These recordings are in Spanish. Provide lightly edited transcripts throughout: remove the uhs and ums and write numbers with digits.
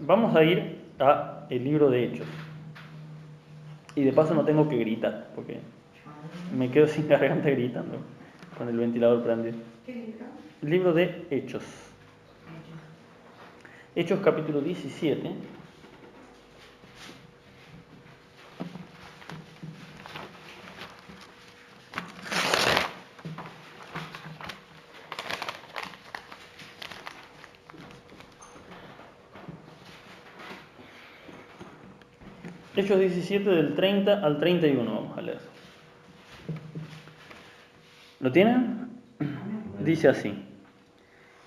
vamos a ir a el libro de Hechos. Y de paso no tengo que gritar, porque me quedo sin garganta gritando con el ventilador prendido. ¿Qué libro? El libro de Hechos. Hechos capítulo 17. Hechos 17 del 30 al 31 vamos a leer. ¿Lo tienen? Dice así: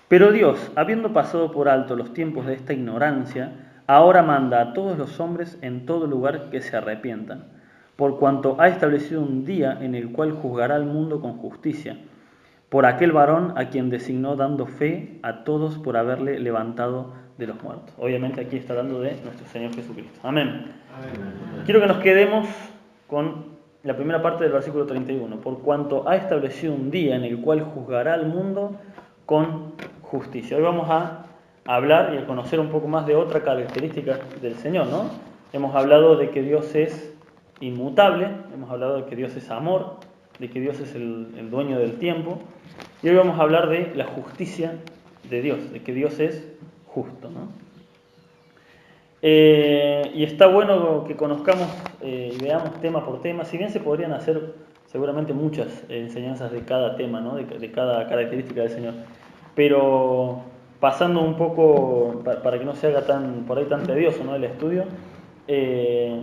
Pero Dios, habiendo pasado por alto los tiempos de esta ignorancia, ahora manda a todos los hombres en todo lugar que se arrepientan, por cuanto ha establecido un día en el cual juzgará al mundo con justicia, por aquel varón a quien designó, dando fe a todos por haberle levantado de los muertos. Obviamente aquí está hablando de nuestro Señor Jesucristo. Amén. Quiero que nos quedemos con la primera parte del versículo 31. Por cuanto ha establecido un día en el cual juzgará al mundo con justicia. Hoy vamos a hablar y a conocer un poco más de otra característica del Señor, ¿no? Hemos hablado de que Dios es inmutable, hemos hablado de que Dios es amor, de que Dios es el dueño del tiempo, y hoy vamos a hablar de la justicia de Dios, de que Dios es justo, ¿no? Y está bueno que conozcamos y veamos tema por tema, si bien se podrían hacer seguramente muchas enseñanzas de cada tema, ¿no? de cada característica del Señor, pero pasando un poco, para que no se haga por ahí tan tedioso, ¿no? el estudio, este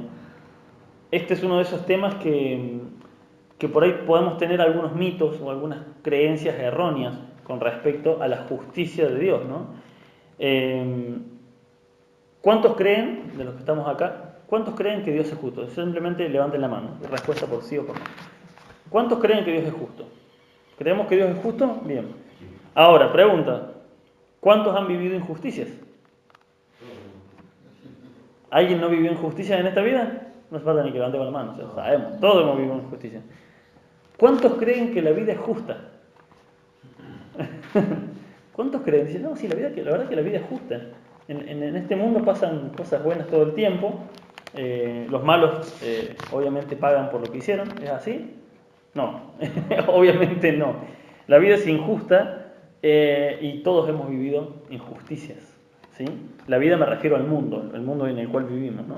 es uno de esos temas que por ahí podemos tener algunos mitos o algunas creencias erróneas con respecto a la justicia de Dios, ¿no? ¿Cuántos creen, de los que estamos acá, cuántos creen que Dios es justo? Simplemente levanten la mano, respuesta por sí o por no. ¿Cuántos creen que Dios es justo? ¿Creemos que Dios es justo? Bien. Ahora, pregunta, ¿cuántos han vivido injusticias? ¿Alguien no vivió injusticia en esta vida? No hace falta ni que levantemos la mano, o sea, sabemos, todos hemos vivido injusticia. ¿Cuántos creen que la vida es justa? ¿Cuántos creen? Dicen, no, sí, la verdad que la vida es justa. En este mundo pasan cosas buenas todo el tiempo. Los malos obviamente pagan por lo que hicieron. ¿Es así? No, obviamente no. La vida es injusta y todos hemos vivido injusticias, ¿sí? La vida me refiero al mundo, el mundo en el cual vivimos, ¿no?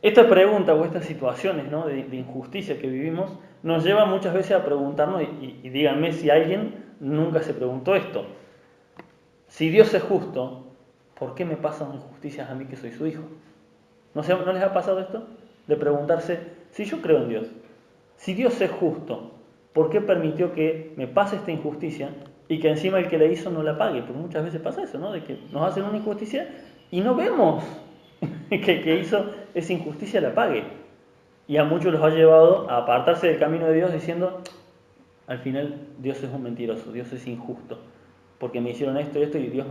Esta pregunta o estas situaciones, ¿no? de injusticia que vivimos nos lleva muchas veces a preguntarnos, y díganme si alguien nunca se preguntó esto: si Dios es justo, ¿por qué me pasan injusticias a mí que soy su hijo? ¿No les ha pasado esto? De preguntarse, si yo creo en Dios, si Dios es justo, ¿por qué permitió que me pase esta injusticia y que encima el que la hizo no la pague? Porque muchas veces pasa eso, ¿no? De que nos hacen una injusticia y no vemos que el que hizo esa injusticia la pague. Y a muchos los ha llevado a apartarse del camino de Dios diciendo, al final Dios es un mentiroso, Dios es injusto, porque me hicieron esto y esto y Dios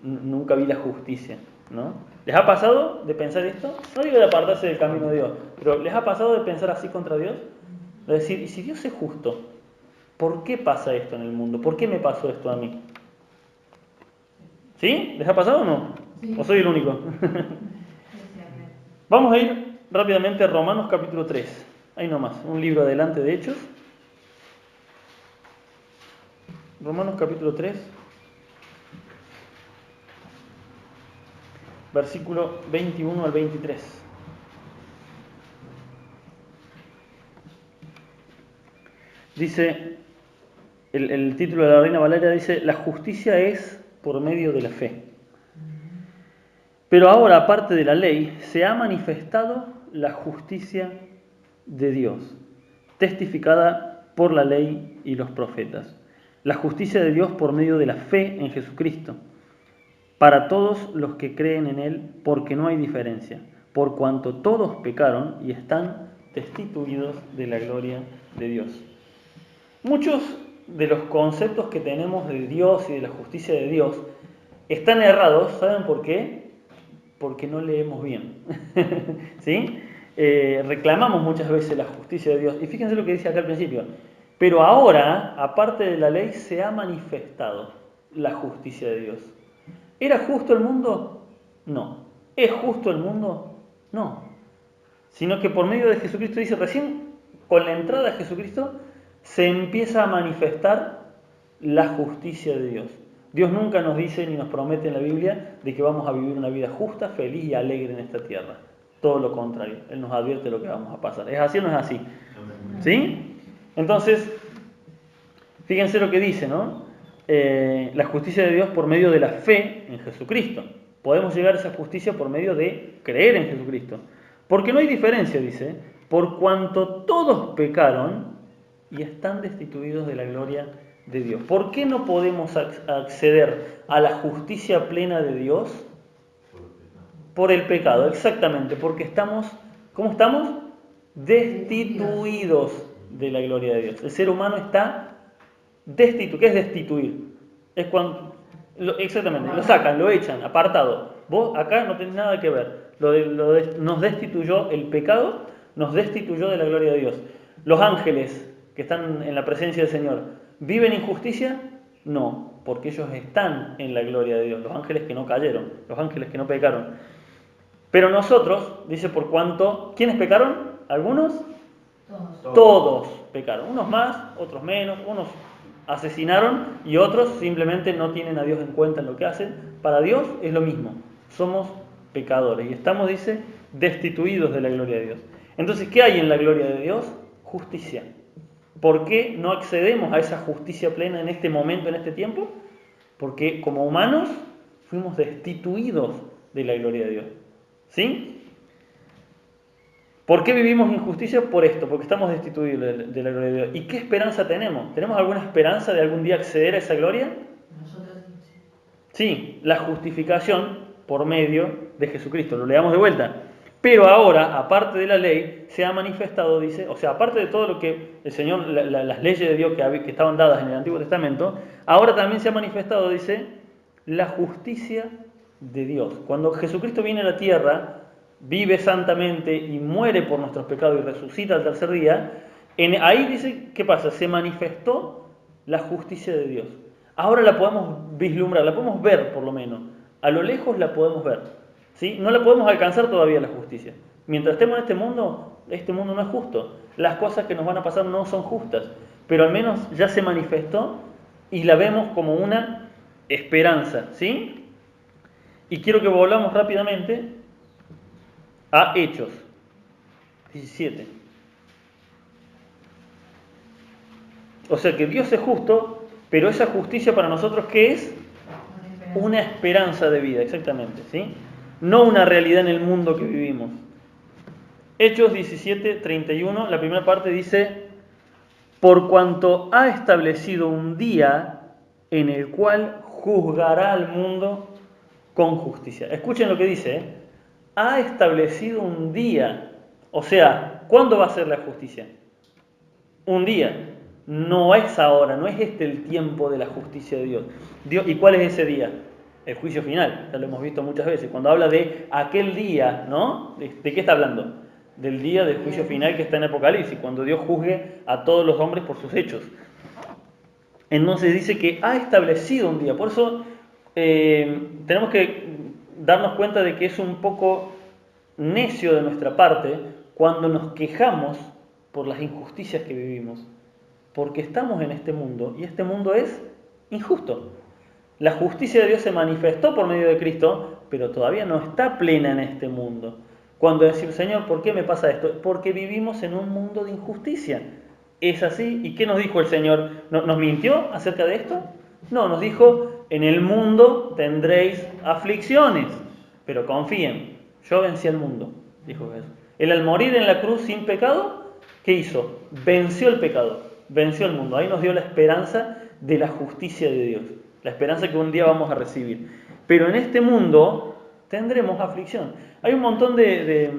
nunca vi la justicia, ¿no? ¿Les ha pasado de pensar esto? No digo de apartarse del camino de Dios, pero ¿les ha pasado de pensar así contra Dios? De decir, ¿y si Dios es justo? ¿Por qué pasa esto en el mundo? ¿Por qué me pasó esto a mí? ¿Sí? ¿Les ha pasado o no? Sí. ¿O soy el único? Vamos a ir rápidamente a Romanos capítulo 3. Ahí nomás, un libro adelante de Hechos. Romanos capítulo 3, versículo 21 al 23. Dice, el título de la Reina Valeria dice, la justicia es por medio de la fe. Pero ahora, aparte de la ley, se ha manifestado la justicia de Dios, testificada por la ley y los profetas. La justicia de Dios por medio de la fe en Jesucristo, para todos los que creen en Él, porque no hay diferencia, por cuanto todos pecaron y están destituidos de la gloria de Dios. Muchos de los conceptos que tenemos de Dios y de la justicia de Dios están errados, ¿saben por qué? Porque no leemos bien. ¿Sí? Reclamamos muchas veces la justicia de Dios. Y fíjense lo que dice acá al principio. Pero ahora, aparte de la ley, se ha manifestado la justicia de Dios. ¿Era justo el mundo? No. ¿Es justo el mundo? No. Sino que por medio de Jesucristo, dice recién, con la entrada de Jesucristo, se empieza a manifestar la justicia de Dios. Dios nunca nos dice ni nos promete en la Biblia de que vamos a vivir una vida justa, feliz y alegre en esta tierra. Todo lo contrario. Él nos advierte lo que vamos a pasar. ¿Es así o no es así? ¿Sí? Entonces, fíjense lo que dice, ¿no? La justicia de Dios por medio de la fe en Jesucristo. Podemos llegar a esa justicia por medio de creer en Jesucristo. Porque no hay diferencia, dice, por cuanto todos pecaron y están destituidos de la gloria de Dios. ¿Por qué no podemos acceder a la justicia plena de Dios? Por el pecado, exactamente, porque estamos, ¿cómo estamos? Destituidos de la gloria de Dios. El ser humano está destituido. ¿Qué es destituir? Es cuando, exactamente, lo sacan, lo echan, apartado. Vos acá no tenés nada que ver. Nos destituyó el pecado, nos destituyó de la gloria de Dios. Los ángeles que están en la presencia del Señor, ¿viven injusticia? No, porque ellos están en la gloria de Dios. Los ángeles que no cayeron, los ángeles que no pecaron. Pero nosotros, dice, por cuanto, ¿quiénes pecaron? ¿Algunos? Todos pecaron. Unos más, otros menos, unos asesinaron y otros simplemente no tienen a Dios en cuenta en lo que hacen. Para Dios es lo mismo. Somos pecadores y estamos, dice, destituidos de la gloria de Dios. Entonces, ¿qué hay en la gloria de Dios? Justicia. ¿Por qué no accedemos a esa justicia plena en este momento, en este tiempo? Porque como humanos fuimos destituidos de la gloria de Dios. ¿Sí? ¿Por qué vivimos injusticia? Por esto, porque estamos destituidos de la gloria de Dios. ¿Y qué esperanza tenemos? ¿Tenemos alguna esperanza de algún día acceder a esa gloria? Nosotros sí. Sí, la justificación por medio de Jesucristo. Lo leamos de vuelta. Pero ahora, aparte de la ley, se ha manifestado, dice, o sea, aparte de todo lo que el Señor, las leyes de Dios que estaban dadas en el Antiguo Testamento, ahora también se ha manifestado, dice, la justicia de Dios. Cuando Jesucristo viene a la tierra, vive santamente y muere por nuestros pecados y resucita al tercer día, ahí dice, ¿qué pasa? Se manifestó la justicia de Dios. Ahora la podemos vislumbrar, la podemos ver por lo menos. A lo lejos la podemos ver. ¿Sí? No la podemos alcanzar todavía la justicia. Mientras estemos en este mundo no es justo. Las cosas que nos van a pasar no son justas. Pero al menos ya se manifestó y la vemos como una esperanza. ¿Sí? Y quiero que volvamos rápidamente a Hechos 17. O sea que Dios es justo, pero esa justicia para nosotros, ¿qué es? Una esperanza de vida, exactamente, ¿sí? No una realidad en el mundo que vivimos. Hechos 17, 31, la primera parte dice: por cuanto ha establecido un día en el cual juzgará al mundo con justicia. Escuchen lo que dice, ¿eh? Ha establecido un día. O sea, ¿cuándo va a ser la justicia? Un día. No es ahora, no es este el tiempo de la justicia de Dios. ¿Y cuál es ese día? El juicio final, ya lo hemos visto muchas veces. Cuando habla de aquel día, ¿no? ¿De qué está hablando? Del día del juicio final que está en Apocalipsis, cuando Dios juzgue a todos los hombres por sus hechos. Entonces dice que ha establecido un día. Por eso tenemos que darnos cuenta de que es un poco necio de nuestra parte cuando nos quejamos por las injusticias que vivimos. Porque estamos en este mundo y este mundo es injusto. La justicia de Dios se manifestó por medio de Cristo, pero todavía no está plena en este mundo. Cuando decir, Señor, ¿por qué me pasa esto? Porque vivimos en un mundo de injusticia. ¿Es así? ¿Y qué nos dijo el Señor? ¿Nos mintió acerca de esto? No, nos dijo, en el mundo tendréis aflicciones, pero confíen, yo vencí al mundo, dijo Jesús. Él al morir en la cruz sin pecado, ¿qué hizo? Venció el pecado, venció el mundo. Ahí nos dio la esperanza de la justicia de Dios, la esperanza que un día vamos a recibir. Pero en este mundo tendremos aflicción. Hay un montón de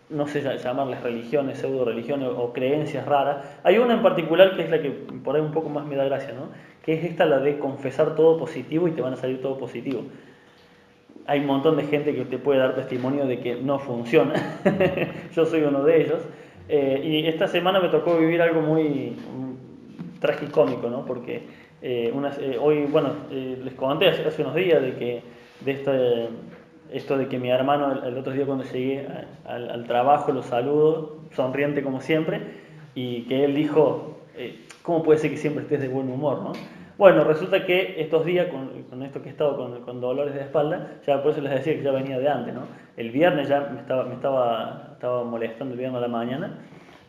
no sé llamarles religiones, pseudo religiones o creencias raras. Hay una en particular que es la que por ahí un poco más me da gracia, ¿no? Que es esta, la de confesar todo positivo y te van a salir todo positivo. Hay un montón de gente que te puede dar testimonio de que no funciona. Yo soy uno de ellos. Y esta semana me tocó vivir algo muy tragicómico, ¿no? Porque Hoy, bueno, les conté hace unos días de que esto de que mi hermano el otro día cuando llegué al trabajo lo saludo, sonriente como siempre, y que él dijo, ¿cómo puede ser que siempre estés de buen humor, no? Bueno, resulta que estos días, con esto que he estado con dolores de espalda, ya por eso les decía que ya venía de antes, ¿no? El viernes ya estaba molestando el viernes a la mañana,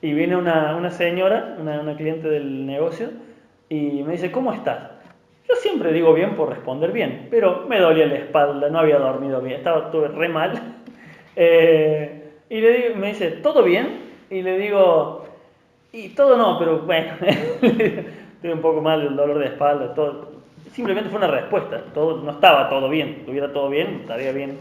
y viene una señora, una cliente del negocio, y me dice, ¿cómo estás? Yo siempre digo bien por responder bien, pero me dolía la espalda, no había dormido bien, estuve re mal. Y me dice, ¿todo bien? Y le digo, y todo no, pero bueno, tuve un poco mal el dolor de espalda, todo. Simplemente fue una respuesta, no estaba todo bien, si estuviera todo bien, estaría bien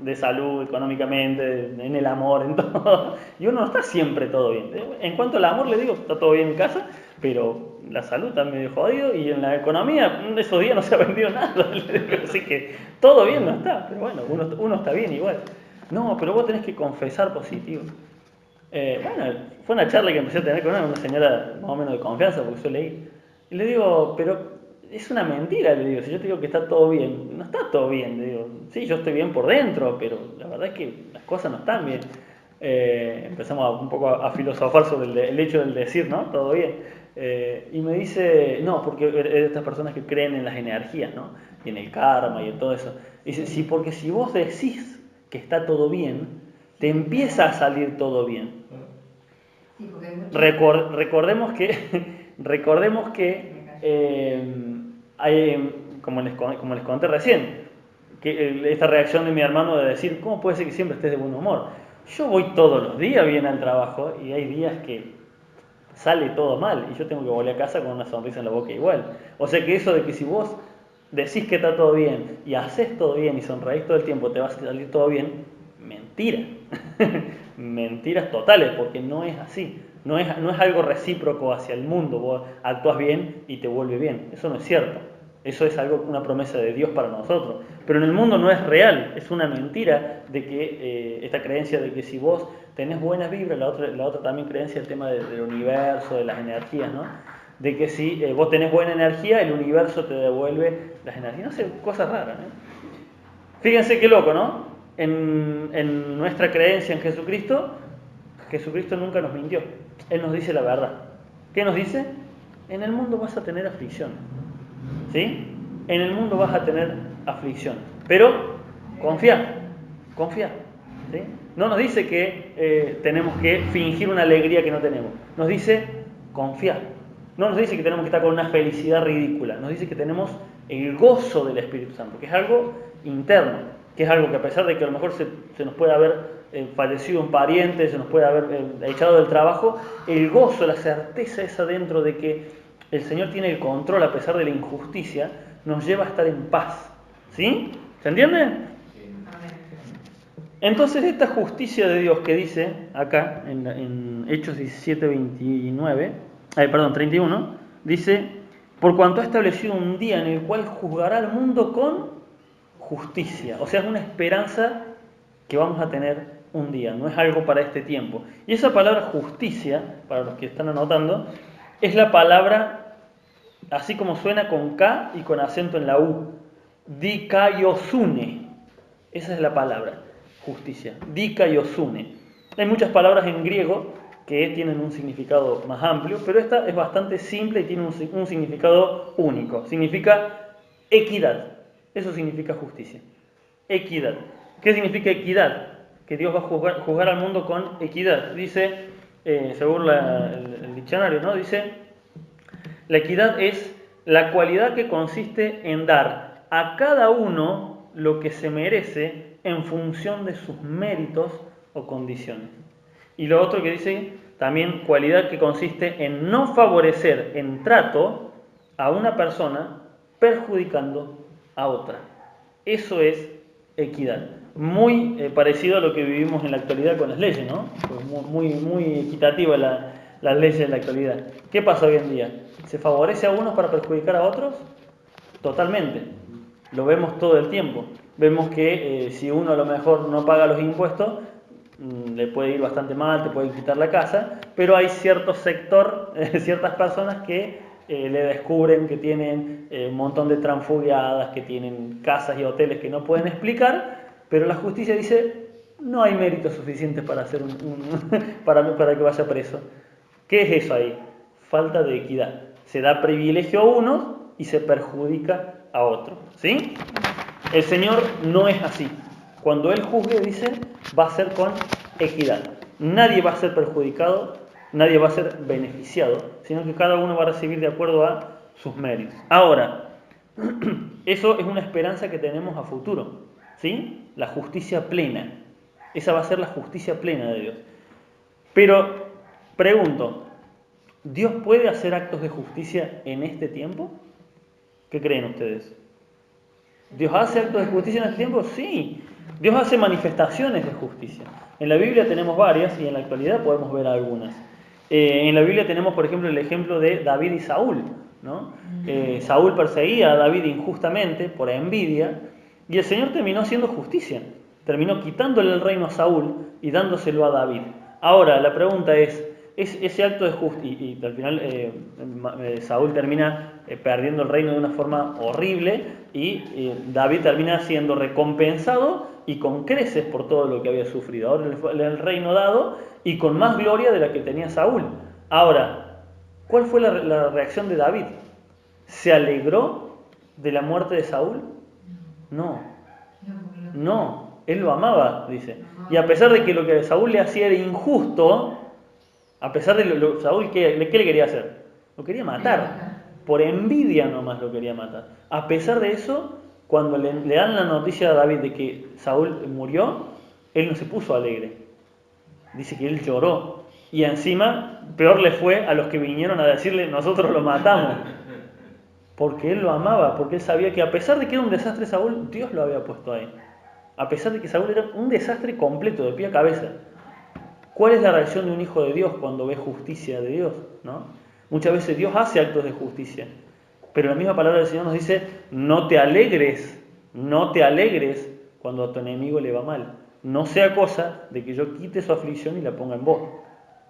de salud, económicamente, en el amor, en todo. Y uno no está siempre todo bien. En cuanto al amor, le digo, está todo bien en casa, pero la salud está medio jodido y en la economía, esos días no se ha vendido nada. Así que todo bien no está, pero bueno, uno está bien igual. No, pero vos tenés que confesar positivo. Bueno, fue una charla que empecé a tener con una señora más o menos de confianza, porque suele ir. Y le digo, pero es una mentira, le digo, si yo te digo que está todo bien, no está todo bien, le digo, sí, yo estoy bien por dentro, pero la verdad es que las cosas no están bien. Empezamos un poco a filosofar sobre el hecho del decir, ¿no? Todo bien. Y me dice, no, porque es de estas personas que creen en las energías, ¿no? Y en el karma y en todo eso. Dice, sí, porque si vos decís que está todo bien, te empieza a salir todo bien. Sí, recordemos que como les conté recién, que esta reacción de mi hermano de decir, ¿cómo puede ser que siempre estés de buen humor? Yo voy todos los días bien al trabajo y hay días que sale todo mal y yo tengo que volver a casa con una sonrisa en la boca igual. O sea que eso de que si vos decís que está todo bien y haces todo bien y sonreís todo el tiempo, te va a salir todo bien, mentira. Mentiras totales, porque no es así. No es algo recíproco hacia el mundo. Vos actúas bien y te vuelve bien. Eso no es cierto. Eso es una promesa de Dios para nosotros. Pero en el mundo no es real. Es una mentira de que esta creencia de que si vos tenés buenas vibras, la otra también creencia, el tema del universo, de las energías, ¿no? De que si vos tenés buena energía, el universo te devuelve las energías. No sé, cosas raras, ¿no? Fíjense qué loco, ¿no? En nuestra creencia en Jesucristo, Jesucristo nunca nos mintió. Él nos dice la verdad. ¿Qué nos dice? En el mundo vas a tener aflicción. ¿Sí? En el mundo vas a tener aflicción. Pero confía. ¿Sí? No nos dice que tenemos que fingir una alegría que no tenemos. Nos dice confiar. No nos dice que tenemos que estar con una felicidad ridícula. Nos dice que tenemos el gozo del Espíritu Santo, que es algo interno, que es algo que a pesar de que a lo mejor se nos puede haber fallecido un pariente, se nos puede haber echado del trabajo, el gozo, la certeza esa dentro de que el Señor tiene el control a pesar de la injusticia, nos lleva a estar en paz. ¿Sí? ¿Se entiende? Entonces esta justicia de Dios que dice acá en Hechos 31, dice, por cuanto ha establecido un día en el cual juzgará al mundo con justicia. O sea, es una esperanza que vamos a tener un día, no es algo para este tiempo. Y esa palabra justicia, para los que están anotando, es la palabra, así como suena, con K y con acento en la U, dikaiosune. Esa es la palabra, justicia, dikaiosune. Hay muchas palabras en griego que tienen un significado más amplio, pero esta es bastante simple y tiene un significado único. Significa equidad. Eso significa justicia. Equidad. ¿Qué significa equidad? Que Dios va a juzgar al mundo con equidad. Dice, según el diccionario, ¿no? Dice, la equidad es la cualidad que consiste en dar a cada uno lo que se merece en función de sus méritos o condiciones. Y lo otro que dice, también cualidad que consiste en no favorecer en trato a una persona perjudicando a otra. Eso es equidad. Muy parecido a lo que vivimos en la actualidad con las leyes, ¿no? Pues muy equitativa las leyes de la actualidad. ¿Qué pasa hoy en día? ¿Se favorece a unos para perjudicar a otros? Totalmente. Lo vemos todo el tiempo. Vemos que si uno a lo mejor no paga los impuestos, le puede ir bastante mal, te pueden quitar la casa, pero hay cierto sector, ciertas personas que le descubren que tienen un montón de transfugiadas, que tienen casas y hoteles que no pueden explicar, pero la justicia dice, no hay méritos suficientes para, hacer para que vaya preso. ¿Qué es eso ahí? Falta de equidad. Se da privilegio a unos y se perjudica a otros. ¿Sí? El Señor no es así. Cuando Él juzgue, dice, va a ser con equidad. Nadie va a ser perjudicado, nadie va a ser beneficiado, sino que cada uno va a recibir de acuerdo a sus méritos. Ahora, eso es una esperanza que tenemos a futuro, ¿sí? La justicia plena. Esa va a ser la justicia plena de Dios. Pero, pregunto, ¿Dios puede hacer actos de justicia en este tiempo? ¿Qué creen ustedes? ¿Dios hace actos de justicia en este tiempo? Sí. Dios hace manifestaciones de justicia. En la Biblia tenemos varias y en la actualidad podemos ver algunas. En la Biblia tenemos, por ejemplo, el ejemplo de David y Saúl, ¿no? Saúl perseguía a David injustamente por envidia y el Señor terminó haciendo justicia. Terminó quitándole el reino a Saúl y dándoselo a David. Ahora, la pregunta es ese acto de justicia, y al final Saúl termina perdiendo el reino de una forma horrible y David termina siendo recompensado y con creces por todo lo que había sufrido. Ahora le fue el reino dado y con más gloria de la que tenía Saúl. Ahora, ¿cuál fue la reacción de David? ¿Se alegró de la muerte de Saúl? No, él lo amaba, dice. Y a pesar de que lo que Saúl le hacía era injusto, a pesar de Saúl, ¿qué le quería hacer? Lo quería matar. Por envidia nomás lo quería matar. A pesar de eso, cuando le dan la noticia a David de que Saúl murió, él no se puso alegre. Dice que él lloró. Y encima, peor le fue a los que vinieron a decirle, nosotros lo matamos. Porque él lo amaba, porque él sabía que a pesar de que era un desastre Saúl, Dios lo había puesto ahí. A pesar de que Saúl era un desastre completo, de pie a cabeza. ¿Cuál es la reacción de un hijo de Dios cuando ve justicia de Dios? ¿No? Muchas veces Dios hace actos de justicia, pero la misma palabra del Señor nos dice, no te alegres cuando a tu enemigo le va mal. No sea cosa de que yo quite su aflicción y la ponga en vos.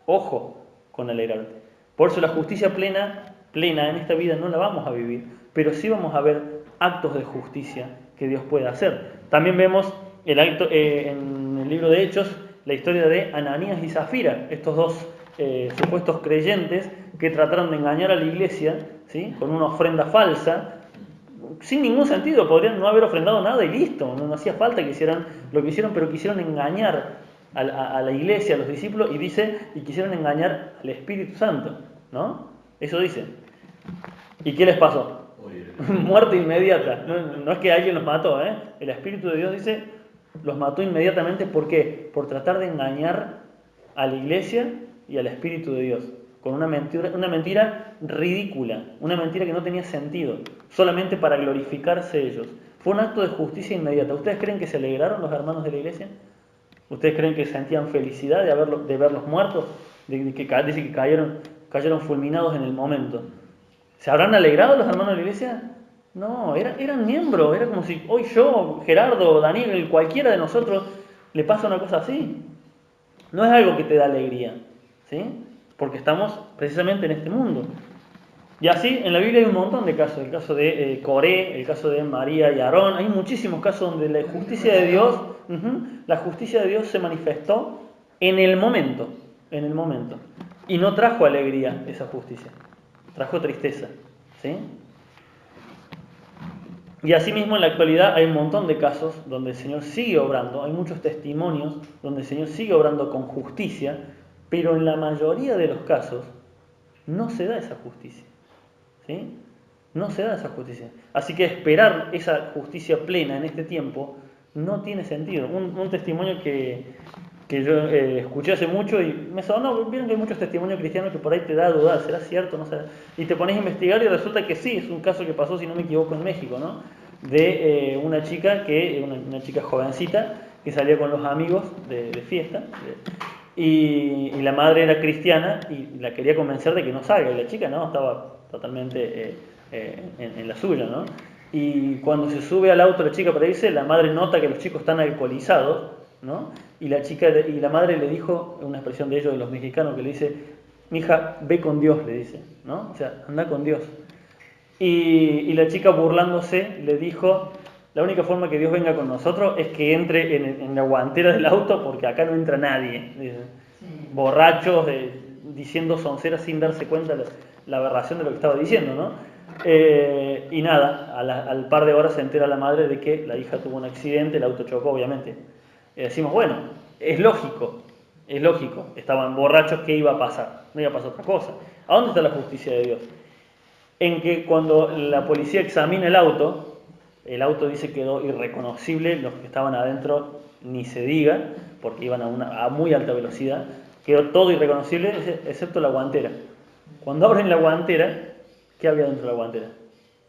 Ojo con alegrarte. Por eso la justicia plena en esta vida no la vamos a vivir, pero sí vamos a ver actos de justicia que Dios puede hacer. También vemos en el libro de Hechos, la historia de Ananías y Zafira, estos dos supuestos creyentes que trataron de engañar a la iglesia, ¿sí? Con una ofrenda falsa, sin ningún sentido, podrían no haber ofrendado nada y listo, no hacía falta que hicieran lo que hicieron, pero quisieron engañar a la iglesia, a los discípulos, y quisieron engañar al Espíritu Santo, ¿no? Eso dice. ¿Y qué les pasó? Muerte inmediata. No es que alguien los mató, ¿eh? El Espíritu de Dios dice, los mató inmediatamente. ¿Por qué? Por tratar de engañar a la iglesia y al Espíritu de Dios. Con una mentira ridícula, una mentira que no tenía sentido, solamente para glorificarse ellos. Fue un acto de justicia inmediata. ¿Ustedes creen que se alegraron los hermanos de la iglesia? ¿Ustedes creen que sentían felicidad de verlos muertos? Dice que cayeron fulminados en el momento. ¿Se habrán alegrado los hermanos de la iglesia? No, eran miembros. Era como si hoy yo, Gerardo, Daniel, cualquiera de nosotros le pasa una cosa así. No es algo que te da alegría, ¿sí? Porque estamos precisamente en este mundo. Y así en la Biblia hay un montón de casos. El caso de Coré, el caso de María y Aarón. Hay muchísimos casos donde la justicia de Dios se manifestó en el momento. Y no trajo alegría esa justicia. Trajo tristeza, ¿sí? Y asimismo en la actualidad hay un montón de casos donde el Señor sigue obrando, hay muchos testimonios donde el Señor sigue obrando con justicia, pero en la mayoría de los casos no se da esa justicia, ¿sí? No se da esa justicia. Así que esperar esa justicia plena en este tiempo no tiene sentido. Un testimonio que yo escuché hace mucho y me sonó, vieron que hay muchos testimonios cristianos que por ahí te da a dudar, ¿será cierto? No será. Y te pones a investigar y resulta que sí, es un caso que pasó, si no me equivoco, en México, ¿no? De una chica jovencita que salía con los amigos de fiesta y la madre era cristiana y la quería convencer de que no salga, y la chica no, estaba totalmente en la suya, ¿no? Y cuando se sube al auto la chica para irse, la madre nota que los chicos están alcoholizados, ¿no? Y la madre le dijo, una expresión de ellos, de los mexicanos, que le dice, mija, ve con Dios, le dice, ¿no? O sea, anda con Dios. Y la chica, burlándose, le dijo: la única forma que Dios venga con nosotros es que entre en la guantera del auto, porque acá no entra nadie. Borrachos, diciendo sonceras sin darse cuenta la aberración de lo que estaba diciendo, ¿no? Y nada, al par de horas se entera la madre de que la hija tuvo un accidente, el auto chocó, obviamente. Decimos, bueno, es lógico, estaban borrachos, ¿qué iba a pasar? No iba a pasar otra cosa. ¿A dónde está la justicia de Dios? En que cuando la policía examina el auto dice que quedó irreconocible, los que estaban adentro ni se diga, porque iban a muy alta velocidad, quedó todo irreconocible, excepto la guantera. Cuando abren la guantera, ¿qué había dentro de la guantera?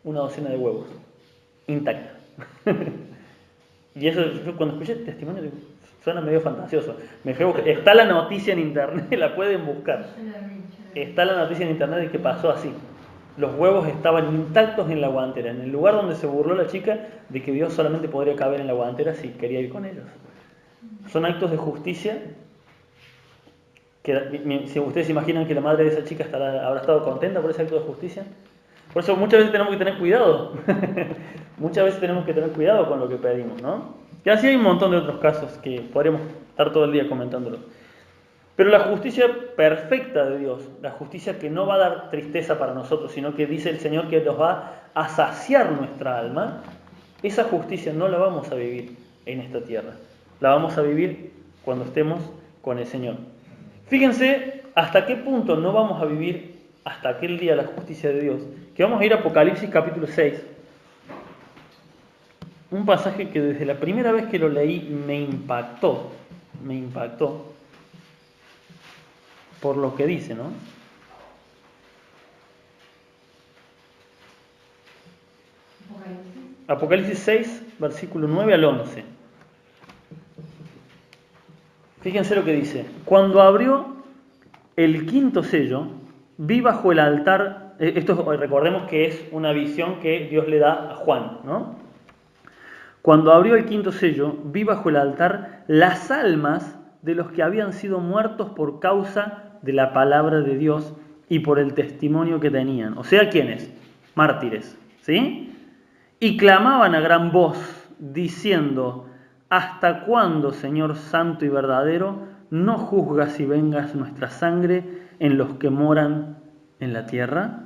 Una docena de huevos, intacta. Y eso, yo cuando escuché el testimonio, suena medio fantasioso. Está la noticia en internet, la pueden buscar. Está la noticia en internet de que pasó así. Los huevos estaban intactos en la guantera, en el lugar donde se burló la chica de que Dios solamente podría caber en la guantera si quería ir con ellos. Son actos de justicia que, si ustedes se imaginan que la madre de esa chica habrá estado contenta por ese acto de justicia. Por eso muchas veces tenemos que tener cuidado. Muchas veces tenemos que tener cuidado con lo que pedimos, ¿no? Y así hay un montón de otros casos que podríamos estar todo el día comentándolos. Pero la justicia perfecta de Dios, la justicia que no va a dar tristeza para nosotros, sino que dice el Señor que nos va a saciar nuestra alma, esa justicia no la vamos a vivir en esta tierra. La vamos a vivir cuando estemos con el Señor. Fíjense hasta qué punto no vamos a vivir hasta aquel día la justicia de Dios. Que vamos a ir a Apocalipsis capítulo 6. Un pasaje que desde la primera vez que lo leí me impactó por lo que dice, ¿no? Apocalipsis 6, versículo 9 al 11. Fíjense lo que dice. Cuando abrió el quinto sello, vi bajo el altar, recordemos que es una visión que Dios le da a Juan, ¿no? Cuando abrió el quinto sello, vi bajo el altar las almas de los que habían sido muertos por causa de la palabra de Dios y por el testimonio que tenían. O sea, ¿quiénes? Mártires, ¿sí? Y clamaban a gran voz, diciendo: ¿hasta cuándo, Señor santo y verdadero, no juzgas y vengas nuestra sangre en los que moran en la tierra?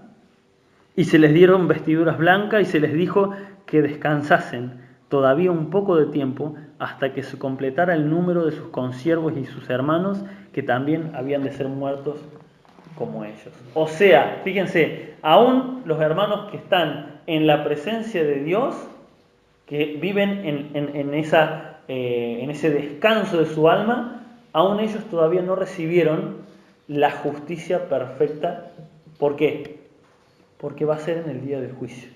Y se les dieron vestiduras blancas y se les dijo que descansasen todavía un poco de tiempo hasta que se completara el número de sus consiervos y sus hermanos, que también habían de ser muertos como ellos. O sea, fíjense, aún los hermanos que están en la presencia de Dios, que viven en ese descanso de su alma, aún ellos todavía no recibieron la justicia perfecta. ¿Por qué? Porque va a ser en el día del juicio.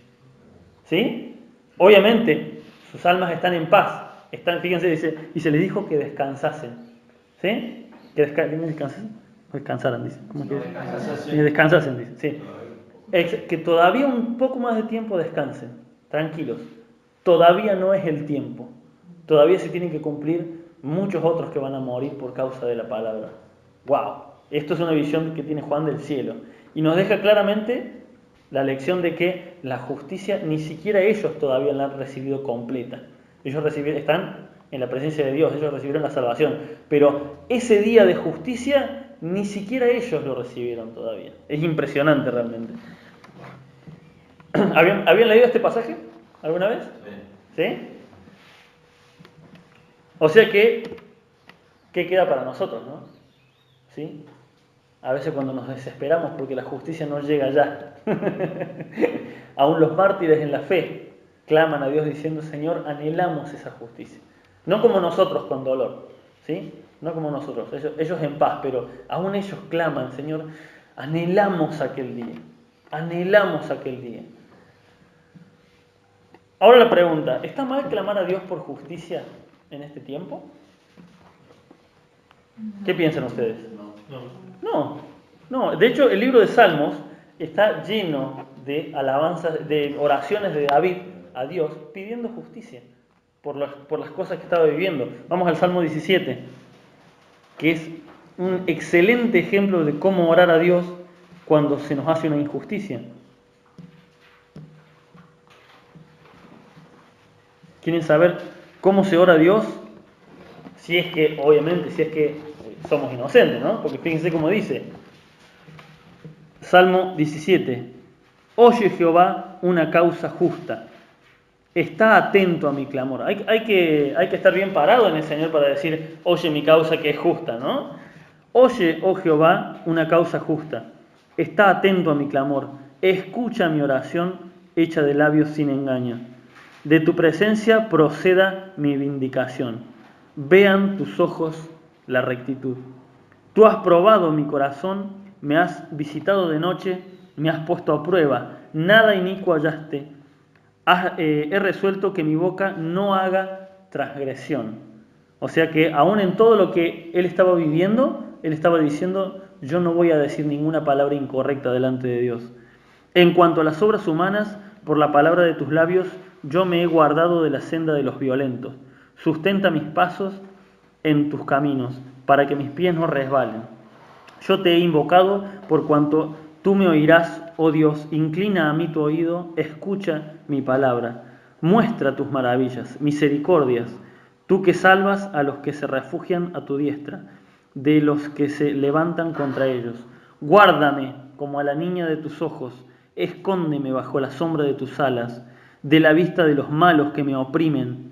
¿Sí? Obviamente, sus almas están en paz. Fíjense, dice, y se les dijo que descansasen. ¿Sí? Que descansaran, dice. ¿Cómo que descansasen, dice. Sí. Que todavía un poco más de tiempo descansen. Tranquilos. Todavía no es el tiempo. Todavía se tienen que cumplir muchos otros que van a morir por causa de la palabra. ¡Wow! Esto es una visión que tiene Juan del cielo. Y nos deja claramente la lección de que la justicia ni siquiera ellos todavía la han recibido completa. Ellos están en la presencia de Dios, ellos recibieron la salvación. Pero ese día de justicia ni siquiera ellos lo recibieron todavía. Es impresionante realmente. ¿Habían leído este pasaje alguna vez? ¿Sí? O sea que, ¿qué queda para nosotros, no? ¿Sí? A veces cuando nos desesperamos porque la justicia no llega ya. Aún los mártires en la fe claman a Dios diciendo: Señor, anhelamos esa justicia. No como nosotros con dolor, ¿sí? No como nosotros, ellos en paz, pero aún ellos claman: Señor, anhelamos aquel día. Anhelamos aquel día. Ahora la pregunta: ¿está mal clamar a Dios por justicia en este tiempo? ¿Qué piensan ustedes? No. De hecho, el libro de Salmos está lleno de alabanzas, de oraciones de David a Dios pidiendo justicia por las cosas que estaba viviendo. Vamos al Salmo 17, que es un excelente ejemplo de cómo orar a Dios cuando se nos hace una injusticia. ¿Quieren saber cómo se ora a Dios? Si es que, obviamente, si es que somos inocentes, ¿no? Porque fíjense cómo dice. Salmo 17. Oye Jehová una causa justa. Está atento a mi clamor. Hay que estar bien parado en el Señor para decir, oye mi causa que es justa, ¿no? Oye, oh Jehová, una causa justa. Está atento a mi clamor. Escucha mi oración hecha de labios sin engaño. De tu presencia proceda mi vindicación. Vean tus ojos la rectitud. Tú has probado mi corazón, me has visitado de noche, me has puesto a prueba. Nada inicuo hallaste. He resuelto que mi boca no haga transgresión. O sea que aún en todo lo que él estaba viviendo, él estaba diciendo, yo no voy a decir ninguna palabra incorrecta delante de Dios. En cuanto a las obras humanas, por la palabra de tus labios, yo me he guardado de la senda de los violentos. Sustenta mis pasos en tus caminos, para que mis pies no resbalen. Yo te he invocado por cuanto tú me oirás, oh Dios, inclina a mí tu oído, escucha mi palabra. Muestra tus maravillas, misericordias, tú que salvas a los que se refugian a tu diestra, de los que se levantan contra ellos. Guárdame como a la niña de tus ojos, escóndeme bajo la sombra de tus alas, de la vista de los malos que me oprimen,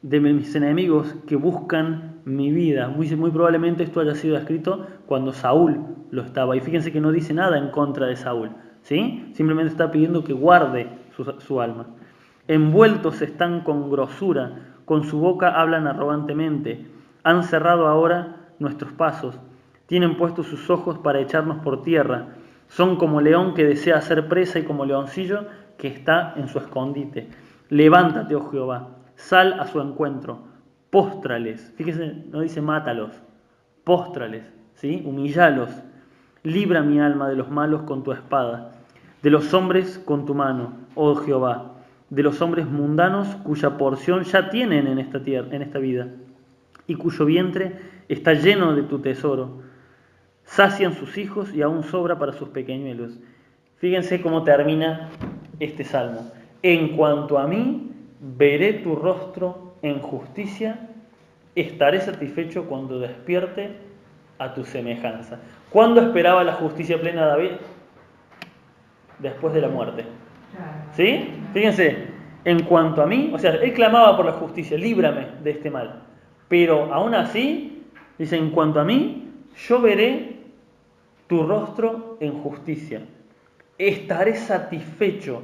de mis enemigos que buscan mi vida. Muy probablemente esto haya sido escrito cuando Saúl lo estaba. Y fíjense que no dice nada en contra de Saúl, ¿sí? Simplemente está pidiendo que guarde su alma. Envueltos están con grosura, con su boca hablan arrogantemente. Han cerrado ahora nuestros pasos. Tienen puestos sus ojos para echarnos por tierra. Son como león que desea hacer presa y como leoncillo que está en su escondite. Levántate, oh Jehová, sal a su encuentro, póstrales. Fíjense, no dice mátalos, póstrales, ¿sí? Humillalos. Libra mi alma de los malos con tu espada, de los hombres con tu mano, oh Jehová, de los hombres mundanos cuya porción ya tienen en esta tierra, en esta vida, y cuyo vientre está lleno de tu tesoro. Sacian sus hijos y aún sobra para sus pequeñuelos. Fíjense cómo termina este salmo. En cuanto a mí, veré tu rostro en justicia, estaré satisfecho cuando despierte a tu semejanza. ¿Cuándo esperaba la justicia plena David? Después de la muerte. ¿Sí? Fíjense, en cuanto a mí, o sea, él clamaba por la justicia, líbrame de este mal. Pero aún así, dice, en cuanto a mí, yo veré tu rostro en justicia. Estaré satisfecho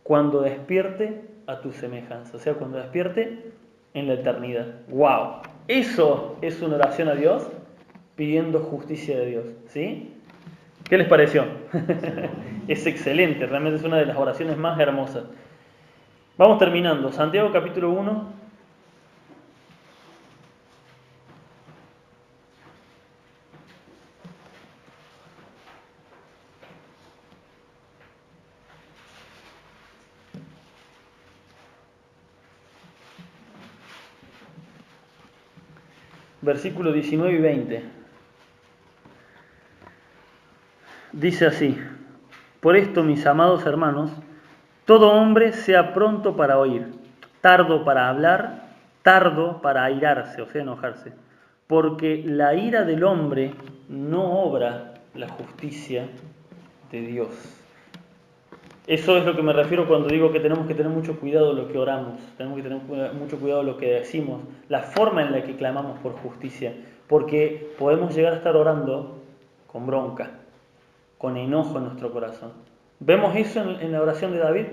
cuando despierte a tu semejanza. O sea, cuando despierte en la eternidad. ¡Wow! Eso es una oración a Dios pidiendo justicia de Dios. ¿Sí? ¿Qué les pareció? Es excelente, realmente es una de las oraciones más hermosas. Vamos terminando. Santiago capítulo 1. Versículos 19 y 20. Dice así: por esto, mis amados hermanos, todo hombre sea pronto para oír, tardo para hablar, tardo para airarse, o sea, enojarse, porque la ira del hombre no obra la justicia de Dios. Eso es lo que me refiero cuando digo que tenemos que tener mucho cuidado de lo que oramos, tenemos que tener mucho cuidado de lo que decimos, la forma en la que clamamos por justicia, porque podemos llegar a estar orando con bronca, con enojo en nuestro corazón. ¿Vemos eso en la oración de David?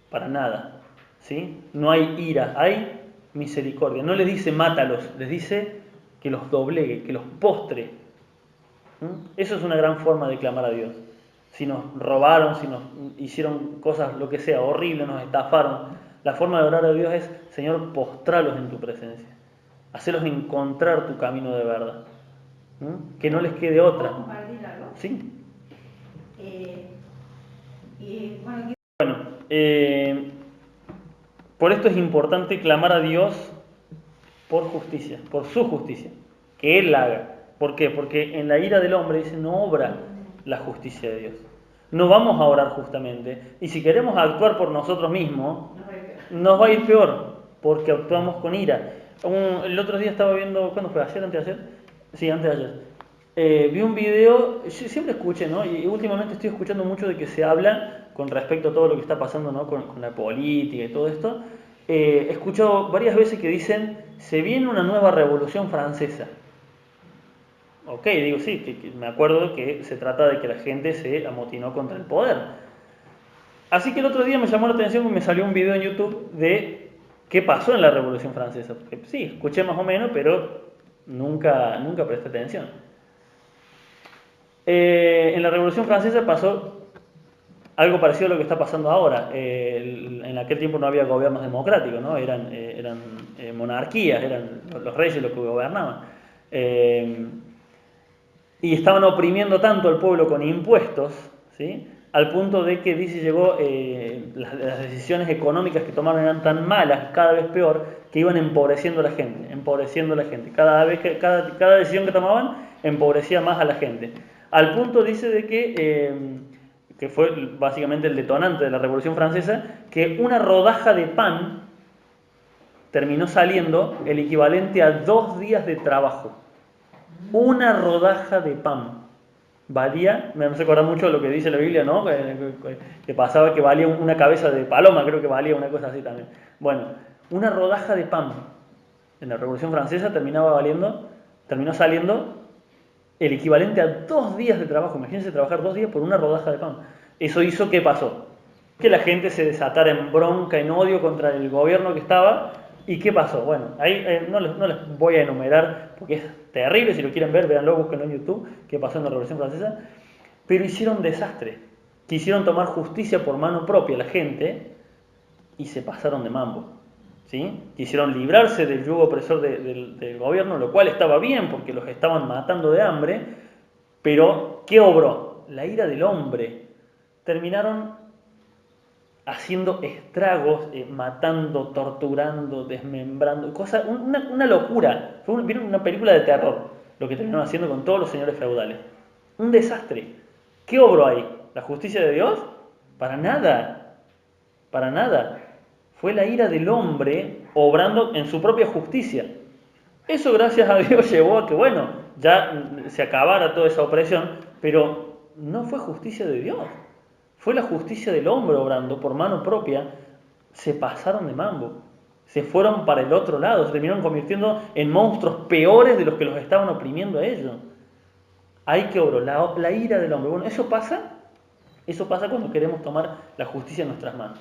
Para nada, ¿sí? No hay ira, hay misericordia. No les dice mátalos, les dice que los doblegue, que los postre. Eso es una gran forma de clamar a Dios. Si nos robaron, si nos hicieron cosas, lo que sea, horrible, nos estafaron, la forma de orar a Dios es: Señor, postralos en tu presencia, hacelos encontrar tu camino de verdad, que no les quede otra. ¿Puedo compartir algo? Sí. Bueno, por esto es importante clamar a Dios por justicia, por su justicia, que Él la haga. ¿Por qué? Porque en la ira del hombre dice, no obra la justicia de Dios. No vamos a orar justamente. Y si queremos actuar por nosotros mismos, nos va a ir peor. porque actuamos con ira. El otro día estaba viendo, ¿cuándo fue? ¿Ayer, antes de ayer? Sí, antes de ayer. Vi un video, yo siempre escuché, ¿no? Y últimamente estoy escuchando mucho de que se habla con respecto a todo lo que está pasando, ¿no? Con la política y todo esto. He escuchado varias veces que dicen, se viene una nueva revolución francesa. Ok, digo, sí, que me acuerdo que se trata de que la gente se amotinó contra el poder. Así que el otro día me llamó la atención que me salió un video en YouTube de qué pasó en la Revolución Francesa. Porque sí, escuché más o menos, pero nunca presté atención. En la Revolución Francesa pasó algo parecido a lo que está pasando ahora. En aquel tiempo no había gobiernos democráticos, ¿no? Eran monarquías, eran los reyes los que gobernaban. Y estaban oprimiendo tanto al pueblo con impuestos, ¿sí? Al punto de que dice llegó las decisiones económicas que tomaron eran tan malas, cada vez peor, que iban empobreciendo a la gente. Cada decisión que tomaban empobrecía más a la gente. Al punto dice de que fue básicamente el detonante de la Revolución Francesa, que una rodaja de pan terminó saliendo el equivalente a 2 días de trabajo. Una rodaja de pan valía, me hace acordar mucho de lo que dice la Biblia, ¿no? Que pasaba que valía una cabeza de paloma, creo que valía una cosa así también. Bueno, una rodaja de pan en la Revolución Francesa terminó saliendo el equivalente a 2 días de trabajo. Imagínense trabajar 2 días por una rodaja de pan. Eso hizo, ¿qué pasó? Que la gente se desatara en bronca, en odio contra el gobierno que estaba. ¿Y qué pasó? Bueno, ahí no les voy a enumerar porque es terrible. Si lo quieren ver, véanlo, búsquenlo en YouTube, qué pasó en la Revolución Francesa. Pero hicieron desastre. Quisieron tomar justicia por mano propia la gente y se pasaron de mambo. ¿Sí? Quisieron librarse del yugo opresor del gobierno, lo cual estaba bien porque los estaban matando de hambre. Pero, ¿qué obró? La ira del hombre. Terminaron haciendo estragos, matando, torturando, desmembrando, cosas, una locura. Vieron una película de terror, lo que terminaron haciendo con todos los señores feudales. Un desastre. ¿Qué obró ahí? ¿La justicia de Dios? Para nada. Para nada. Fue la ira del hombre obrando en su propia justicia. Eso, gracias a Dios, llevó a que, bueno, ya se acabara toda esa opresión, pero no fue justicia de Dios. Fue la justicia del hombre obrando por mano propia. Se pasaron de mambo. Se fueron para el otro lado. Se terminaron convirtiendo en monstruos peores de los que los estaban oprimiendo a ellos. Hay que obrar la ira del hombre. Bueno, eso pasa cuando queremos tomar la justicia en nuestras manos.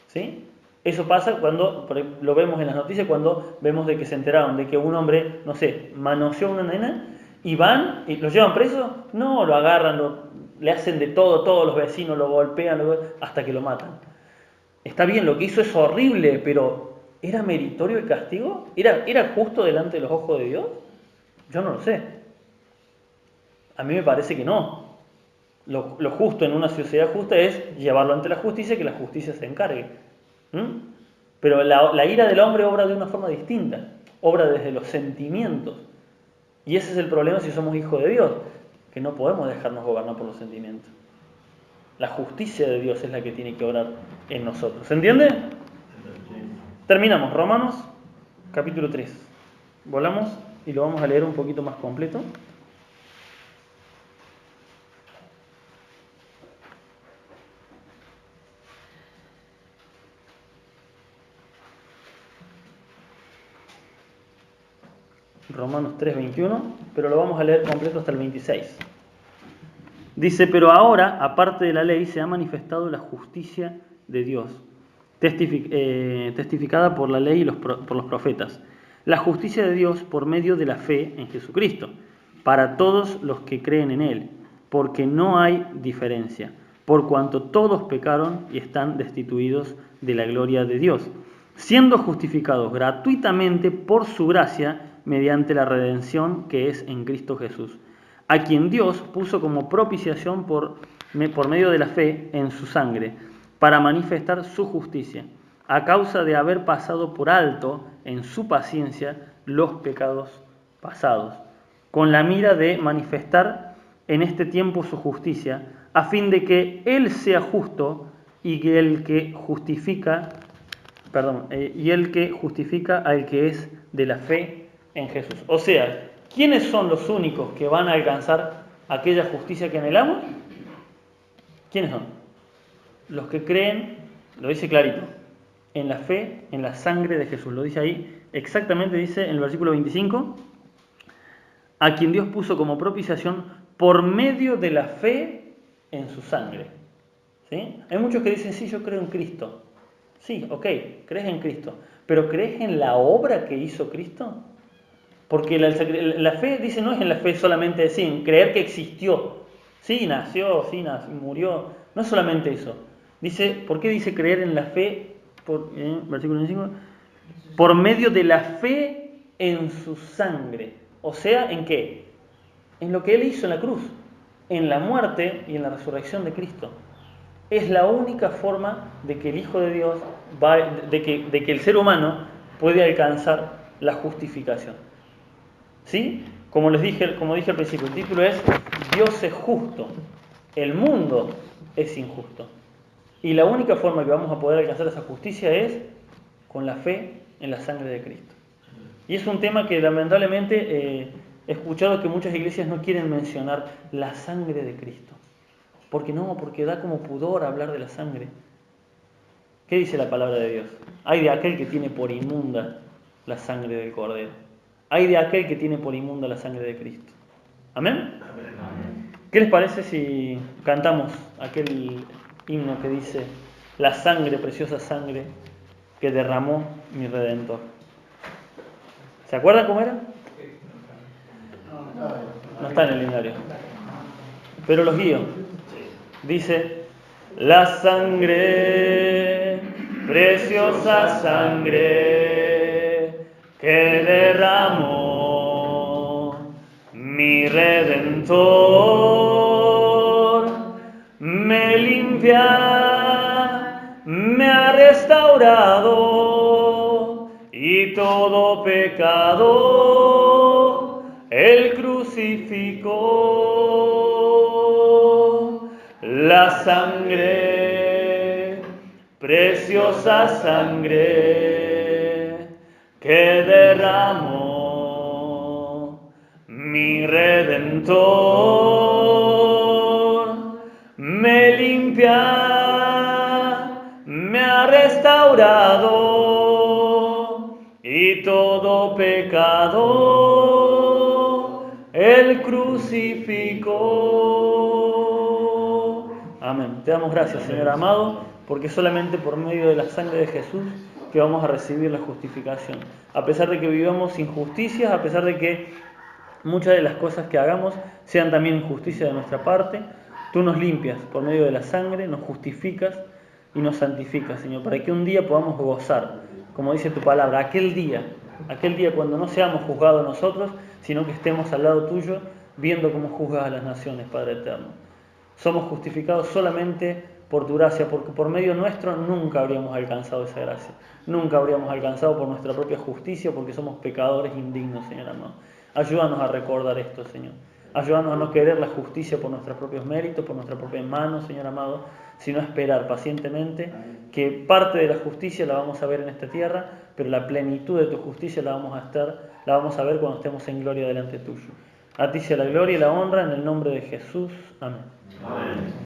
¿Sí? Eso pasa cuando, lo vemos en las noticias, cuando vemos de que se enteraron de que un hombre, no sé, manoseó a una nena y van y lo llevan preso. No, lo agarran, le hacen de todo, todos los vecinos lo golpean hasta que lo matan. Está bien, lo que hizo es horrible, pero ¿era meritorio el castigo? ¿Era justo delante de los ojos de Dios? Yo no lo sé. A mí me parece que no. Lo justo en una sociedad justa es llevarlo ante la justicia y que la justicia se encargue. Pero la ira del hombre obra de una forma distinta, obra desde los sentimientos. Y ese es el problema si somos hijos de Dios, que no podemos dejarnos gobernar por los sentimientos. La justicia de Dios es la que tiene que obrar en nosotros. ¿Se entiende? Terminamos. Romanos, capítulo 3. Volamos y lo vamos a leer un poquito más completo. Romanos 3:21, pero lo vamos a leer completo hasta el 26. Dice, pero ahora, aparte de la ley, se ha manifestado la justicia de Dios, testificada por la ley y por los profetas. La justicia de Dios por medio de la fe en Jesucristo, para todos los que creen en Él, porque no hay diferencia, por cuanto todos pecaron y están destituidos de la gloria de Dios, siendo justificados gratuitamente por su gracia, mediante la redención que es en Cristo Jesús, a quien Dios puso como propiciación por medio de la fe en su sangre, para manifestar su justicia, a causa de haber pasado por alto en su paciencia los pecados pasados, con la mira de manifestar en este tiempo su justicia, a fin de que Él sea justo y que el que justifica y el que justifica al que es de la fe en Jesús. O sea, ¿quiénes son los únicos que van a alcanzar aquella justicia que anhelamos? ¿Quiénes son? Los que creen, lo dice clarito, en la fe, en la sangre de Jesús. Lo dice ahí, exactamente dice en el versículo 25, a quien Dios puso como propiciación por medio de la fe en su sangre. ¿Sí? Hay muchos que dicen, sí, yo creo en Cristo. Sí, ok, crees en Cristo, pero ¿crees en la obra que hizo Cristo? Porque la fe, dice, no es en la fe solamente sí, en creer que existió. Sí, nació, murió. No es solamente eso. Dice, ¿por qué dice creer en la fe? Versículo 25. Por medio de la fe en su sangre. O sea, ¿en qué? En lo que Él hizo en la cruz. En la muerte y en la resurrección de Cristo. Es la única forma de que el Hijo de Dios, de que el ser humano puede alcanzar la justificación. ¿Sí? Como dije al principio, el título es Dios es justo, el mundo es injusto. Y la única forma que vamos a poder alcanzar esa justicia es con la fe en la sangre de Cristo. Y es un tema que lamentablemente he escuchado que muchas iglesias no quieren mencionar la sangre de Cristo. Porque da como pudor hablar de la sangre. ¿Qué dice la palabra de Dios? Hay de aquel que tiene por inmunda la sangre del Cordero. Hay de aquel que tiene por inmunda la sangre de Cristo. ¿Amén? ¿Qué les parece si cantamos aquel himno que dice la sangre, preciosa sangre que derramó mi Redentor? ¿Se acuerdan cómo era? No está en el himnario. Pero los guío. Dice, la sangre, preciosa sangre que derramó mi Redentor, me limpia, me ha restaurado y todo pecado Él crucificó. La sangre, preciosa sangre que derramó mi Redentor, me limpia, me ha restaurado y todo pecado Él crucificó. Amén. Te damos gracias, Señor amado, porque solamente por medio de la sangre de Jesús que vamos a recibir la justificación. A pesar de que vivamos injusticias, a pesar de que muchas de las cosas que hagamos sean también injusticia de nuestra parte, tú nos limpias por medio de la sangre, nos justificas y nos santificas, Señor, para que un día podamos gozar, como dice tu palabra, aquel día cuando no seamos juzgados nosotros, sino que estemos al lado tuyo, viendo cómo juzgas a las naciones, Padre eterno. Somos justificados solamente por tu gracia, porque por medio nuestro nunca habríamos alcanzado esa gracia. Nunca habríamos alcanzado por nuestra propia justicia, porque somos pecadores indignos, Señor amado. Ayúdanos a recordar esto, Señor. Ayúdanos a no querer la justicia por nuestros propios méritos, por nuestras propias manos, Señor amado, sino esperar pacientemente que parte de la justicia la vamos a ver en esta tierra, pero la plenitud de tu justicia la vamos a ver cuando estemos en gloria delante tuyo. A ti sea la gloria y la honra en el nombre de Jesús. Amén. Amén.